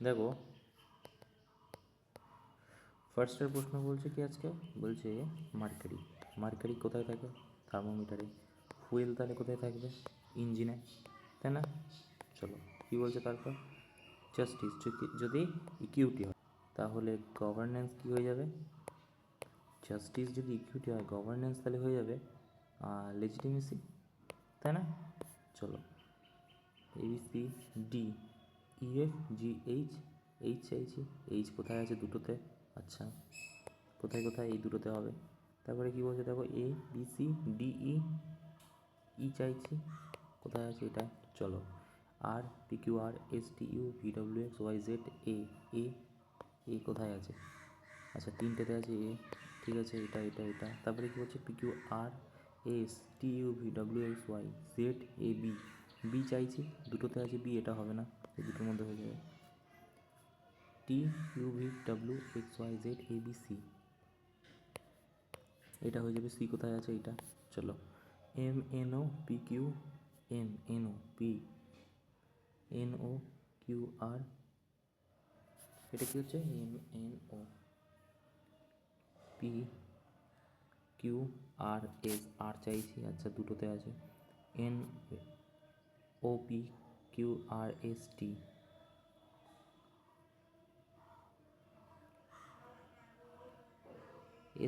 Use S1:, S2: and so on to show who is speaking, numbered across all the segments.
S1: দেখো ফার্স্টের প্রশ্ন বলছে কি আজকে, বলছে মার্কারি। মার্কারি কোথায় থাকে? থার্মোমিটারে। ফুয়েল তাহলে কোথায় থাকবে? ইঞ্জিনে, তাই না? চলো কী বলছে তারপর, জাস্টিস যদি ইকুইটি হয় তাহলে গভর্নেন্স কী হয়ে যাবে? জাস্টিস যদি ইকুইটি হয় গভর্নেন্স তাহলে হয়ে যাবে লেজিটিমেসি, তাই না? চলো ABC D EF GH H চাইছি। এইচ কোথায় আছে? দুটোতে। আচ্ছা কোথায় কোথায়? এই দুটোতে হবে। তারপরে কি বলছে দেখো, ABCDE ই চাইছি, কোথায় আছে এটা? চলো RPQRSTUVWXYZ এ এ এ কোথায় আছে? আচ্ছা তিনটেতে আছে এ, ঠিক আছে, এটা এটা এটা। তারপরে কি বলছে PQRSTUVWXYZ বি চাইছি, দুটোতে আছে বি, এটা হবে না, এই দুটোর মধ্যে হয়ে যাবে TUVWXYZ এটা হয়ে যাবে সি, কোথায় আছে এটা? চলো MNOPQMNOPNOQR এটা কি হচ্ছে? MNOPQRS আর চাইছি, আচ্ছা দুটোতে আছে NOPQRST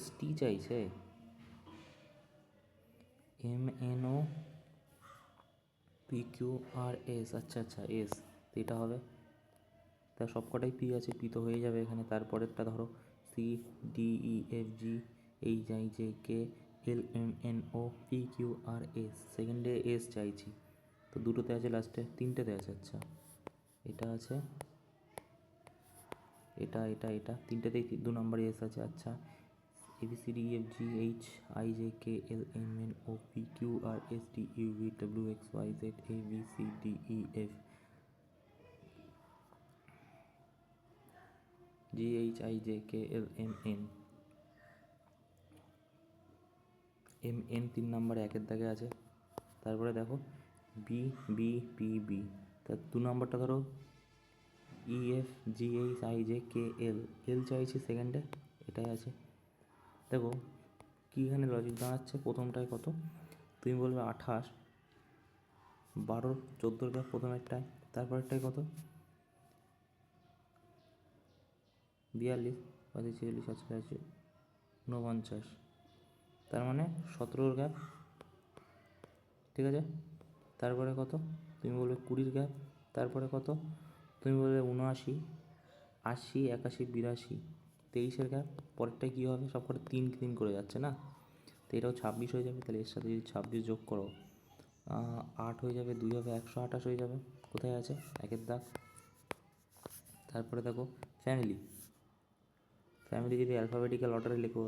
S1: ST চাইছে, MNOPQRS, আচ্ছা আচ্ছা এস, তো এটা হবে। তা সবকটাই পি আছে, পি তো হয়ে যাবে এখানে। তারপরেরটা ধরো CDEFGHIJKLMNOPQRS, সেকেন্ডে এস চাইছি, তো দুটোতে আছে, লাস্টে তিনটেতে আছে। আচ্ছা এটা আছে, এটা এটা এটা তিনটেতেই দু নম্বরে এস আছে। আচ্ছা ABCDEFGHIJKLMNOPQRSTUVWXYZ ABCDEF GHIJKLMN তিন নম্বরে একের দাগে আছে। তারপরে দেখো BBPB, তা দু নম্বরটা ধরো EFGHIJKL, এল চাইছি সেকেন্ডে, এটাই আছে। দেখো কী এখানে লজিক দাঁড়াচ্ছে, প্রথমটায় কত? তুমি বলবে 28, 12, 14 গ্যাপ প্রথমেরটায়, তারপরেরটায় কত? 42, 45, 46, 47, 49, তার মানে 17 গ্যাপ, ঠিক আছে। তারপরে কত? তুমি বলবে 20 গ্যাপ, তারপরে কত? তুমি বলবে 79, 80, 81, 82, 23 গ্যাপ। পরেরটায় কী হবে? সব কটা 3 3 করে যাচ্ছে না, তো এটাও 26 হয়ে যাবে। তাহলে এর সাথে যদি 26 যোগ করো 8 হয়ে যাবে, 2 হবে 128 হয়ে যাবে। কোথায় আছে? একের দাগ। তারপরে দেখো ফ্যামিলি, ফ্যামিলি যদি অ্যালফাবেটিক্যাল অর্ডারে লেখো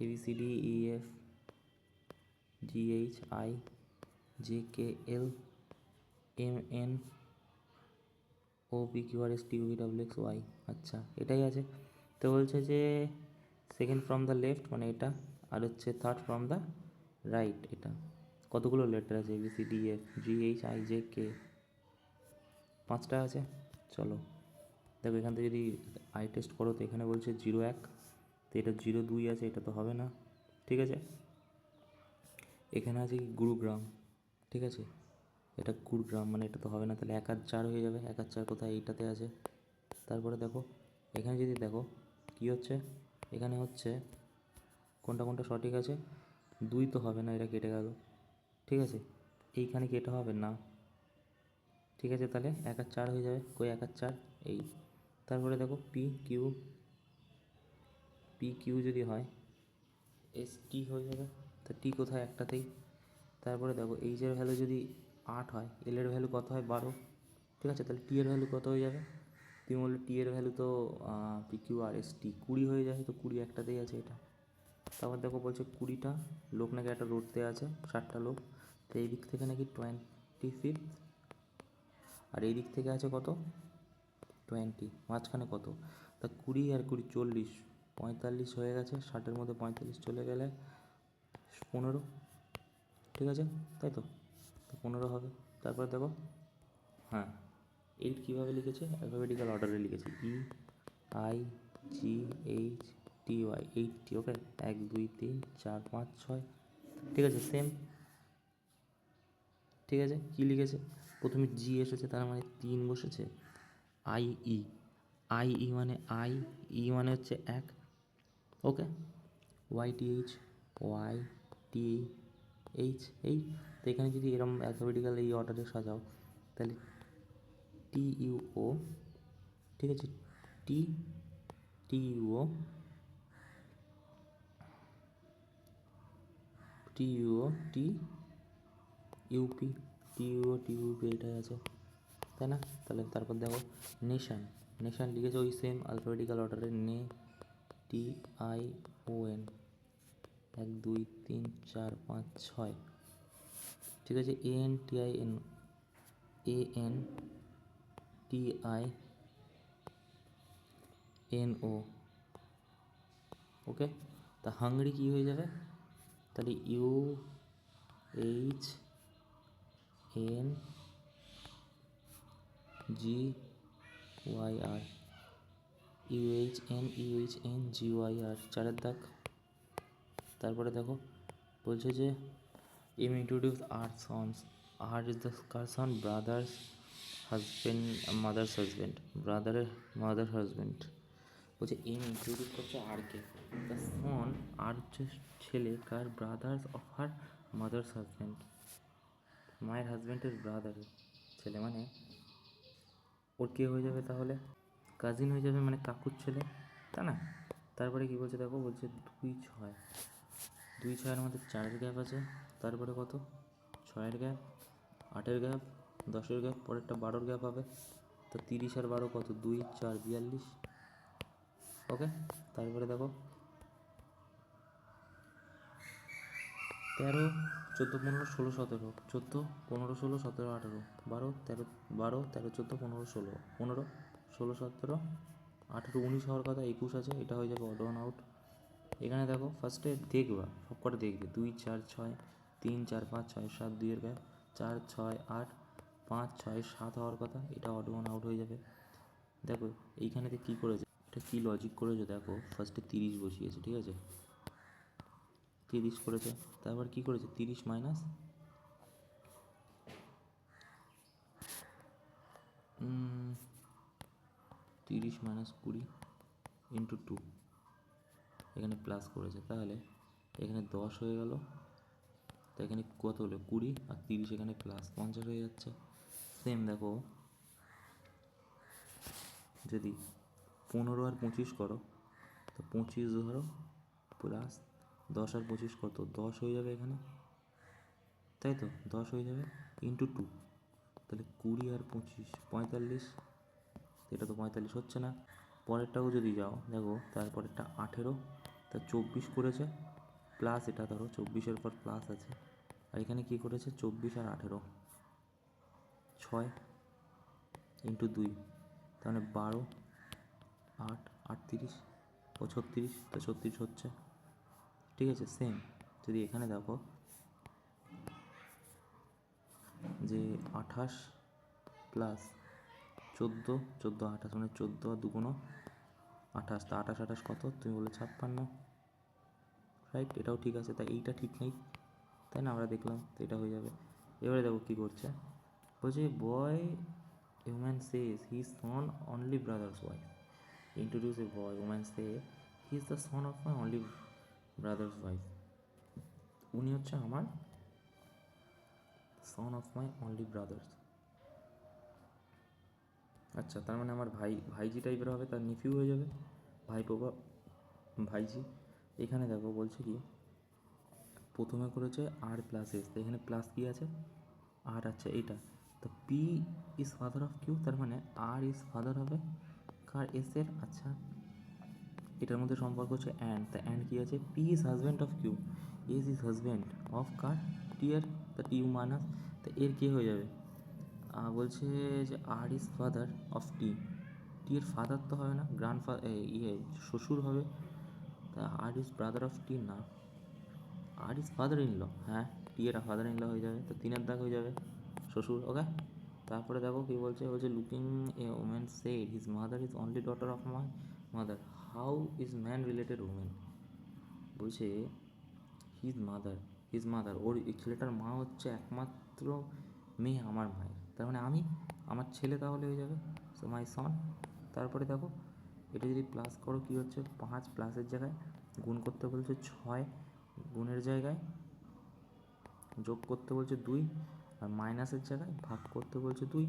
S1: FABCDEFGHIJKLMNOPQRSTUVWXY, আচ্ছা এটাই আছে। তো বলছে যে সেকেন্ড ফ্রম দ্য লেফট মানে এটা, আর হচ্ছে থার্ড ফ্রম দ্য রাইট এটা। কতগুলো লেটার আছে? ABCDEFGHIJK, 5টা আছে। চলো দেখো এখান থেকে যদি আই টেস্ট করো তো এখানে বলছে 01, তো এটা 02 আছে, এটা তো হবে না, ঠিক আছে। এখানে আছে কি গুরুগ্রাম, ঠিক আছে, এটা গুরুগ্রাম, মানে এটা তো হবে না, তাহলে 1 আর 4 হয়ে যাবে। 1 আর 4 কোথায়? এইটাতে আছে। তারপরে দেখো এখানে যদি দেখো কি হচ্ছে, এখানে হচ্ছে কোনটা কোনটা সঠিক আছে, 2 তো হবে না, এটা কেটে গেল, ঠিক আছে। এইখানে কেটে হবে না, ঠিক আছে, তাহলে 1 আর 4 হয়ে যাবে। কই 1 আর 4? এই। তারপরে দেখো পি কিউ যদি হয় ST হয়ে যাবে, তা টি কোথায়? একটাতেই। তারপরে দেখো এইচের ভ্যালু যদি 8 হয়, এলের ভ্যালু কত হয়? 12, ঠিক আছে, তাহলে টি এর ভ্যালু কত হয়ে যাবে? তুমি বললে টি এর ভ্যালু তো PQRST 20 হয়ে যায়, তো 20 একটাতেই আছে এটা। তারপর দেখো বলছে 20টা লোক নাকি একটা রোডতে আছে, 60টা লোক, তো এই দিক থেকে নাকি 25, আর এই দিক থেকে আছে কত? 20, মাঝখানে কত? তা 20 আর 20 40, 45 হয়ে গেছে। 60-এর মধ্যে 45 চলে গেলে 15, ঠিক আছে, তাই তো 15 হবে। তারপর দেখো হ্যাঁ এইট কীভাবে লিখেছে? অ্যালফাবেটিক্যাল অর্ডারে লিখেছে, EIGHTY, 80, ওকে, 1 2 3 4 5 6, ঠিক আছে, সেম। ঠিক আছে, কী লিখেছে? প্রথমে জি এসেছে, তার মানে 3 বসেছে। IE, IE মানে ই মানে হচ্ছে 1, ওকে। YTH, YTH, তো এখানে যদি এরকম অ্যালফাবেটিক্যাল এই অর্ডারে সাজাও তাহলে TUO, ঠিক আছে, TUO, TUP, এটাই আছে, তাই না? তাহলে তারপর দেখো নেশান লিখেছে ওই সেম অ্যালফাবেটিক্যাল অর্ডারে, TION, 1 2 3 4 5 6, ঠিক আছে। ANTINO, ওকে। তা হাংরি কী হয়ে যাবে? তাহলে UHNGYR, চারের দাগ। তারপরে দেখো বলছে যে M introduce R is the কার son? Brother's husband, mother's husband, ব্রাদারের মাদার হাজব্যান্ড। বলছে এম ইন্ট্রোডিউস করছে আরকে, দ্য সন, আর হচ্ছে ছেলে কার? Brother's of her mother's husband, মায়ের হাজব্যান্ডের ব্রাদারের ছেলে, মানে ওর কে হয়ে যাবে তাহলে? কাজিন হয়ে যাবে, মানে কাকুর ছেলে, তাই না? তারপরে কী বলছে দেখো, বলছে 2 6 মধ্যে 4-এর গ্যাপ আছে, তারপরে কত? 6-এর গ্যাপ, 8-এর গ্যাপ, 10-এর গ্যাপ, পরেরটা 12-এর গ্যাপ হবে। তো 30 আর 12 কত? 2 4 42, ওকে। তারপরে দেখো 13 14 15 16 17, 14 15 16 17 18, 12 13 12 13 14 15 16, 15 16 17 18 19 হওয়ার কথা, 21 আছে, এটা হয়ে যাবে অড ওয়ান আউট। এখানে দেখো ফার্স্টে দেখবা, সব কটা দেখবে, 2 4 6 3 4 5 6 7, 2-এর গ্যাপ, 4 6 8 5 6 7 হওয়ার কথা, এটা অড ওয়ান আউট হয়ে যাবে। দেখো এইখানেতে কী করেছে, এটা কী লজিক করেছে দেখো, ফার্স্টে 30 বসিয়েছে, ঠিক আছে, 30 করেছে, তারপর কী করেছে? 30 মাইনাস 20 ইন্টু 2, এখানে প্লাস করেছে, তাহলে এখানে 10 হয়ে গেল, তো এখানে কত হলো? 20, আর 30 এখানে প্লাস 50 হয়ে যাচ্ছে। সেম দেখো যদি 15 আর 25 করো, তো 25 ধরো প্লাস 10 আর 25 কত? 10 হয়ে যাবে এখানে, তাই তো? 10 হয়ে যাবে ইন্টু 2, তাহলে 20 আর 25 45, এটা তো 45 হচ্ছে না। পরেরটাও যদি যাও দেখো, তারপরেরটা 18, তা 24 করেছে, প্লাস এটা ধরো 24-এর পর প্লাস আছে, আর এখানে কী করেছে? 24 আর 18, 6 ইন্টু 2, তাহলে 12 8 38 ও 36, তো 36 হচ্ছে, ঠিক আছে। সেম যদি এখানে দেখো যে 28 প্লাস 14 14 28, মানে 14 আর 2 28, তা 28 28 কত? তুমি বলে 56, রাইট, এটাও ঠিক আছে। তাই এইটা ঠিক নেই, তাই না? আমরা দেখলাম, তো এটা হয়ে যাবে। এবারে দেখো কী করছে, বলছে বয় woman says his son only brother's wife, introduce a boy, woman say he is the son of my only brother's wife, উনি হচ্ছে আমার son of my only brothers, আচ্ছা, তার মানে আমার ভাইজি টাইপের হবে, তার নিফিউ হয়ে যাবে, ভাইপো বা ভাইজি। এখানে দেখো বলছে কি, প্রথমে করেছে আর প্লাস এস, তো এখানে প্লাস কি আছে? আর আছে এইটা, তো P is father of Q, তার মানে আর ইজ ফাদার হবে কার? এস এর। আচ্ছা, এটার মধ্যে সম্পর্ক হচ্ছে অ্যান্ড, তা অ্যান্ড কী আছে? P is husband of Q, S is husband of কার? টি এর, তা টি ইউ মাইনাস, তা এর কী হয়ে যাবে? বলছে যে আর ইজ ফাদার অফ টি, টি এর ফাদার তো হবে না, গ্র্যান্ড ফাদার, শ্বশুর হবে, তা আর ইজ ব্রাদার অফ টি না, আর ইজ ফাদার ইন ল, হ্যাঁ, টি এর ফাদার ইন ল হয়ে যাবে, তো 3-এর দাগ হয়ে যাবে শ্বশুর, ওকে। তারপরে দেখো কী বলছে, বলছে looking a woman shed his mother is only daughter of my mother, how is man related women. বলছে হিজ মাদার ওর এই ছেলেটার মা হচ্ছে একমাত্র মেয়ে আমার মায়ের, তার মানে আমি, আমার ছেলে তাহলে হয়ে যাবে, সো মাই সন। তারপরে দেখো এটা যদি প্লাস করো কী হচ্ছে, 5 প্লাসের জায়গায় গুণ করতে বলছে 6, গুণের জায়গায় যোগ করতে বলছে 2, আর মাইনাসের জায়গায় ভাগ করতে বলছে 2,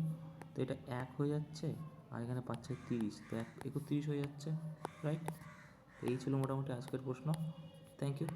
S1: তো এটা 1 হয়ে যাচ্ছে, আর এখানে পাচ্ছে 30, তো 1 31 হয়ে যাচ্ছে, রাইট। এই ছিল মোটামুটি আজকের প্রশ্ন। Thank you.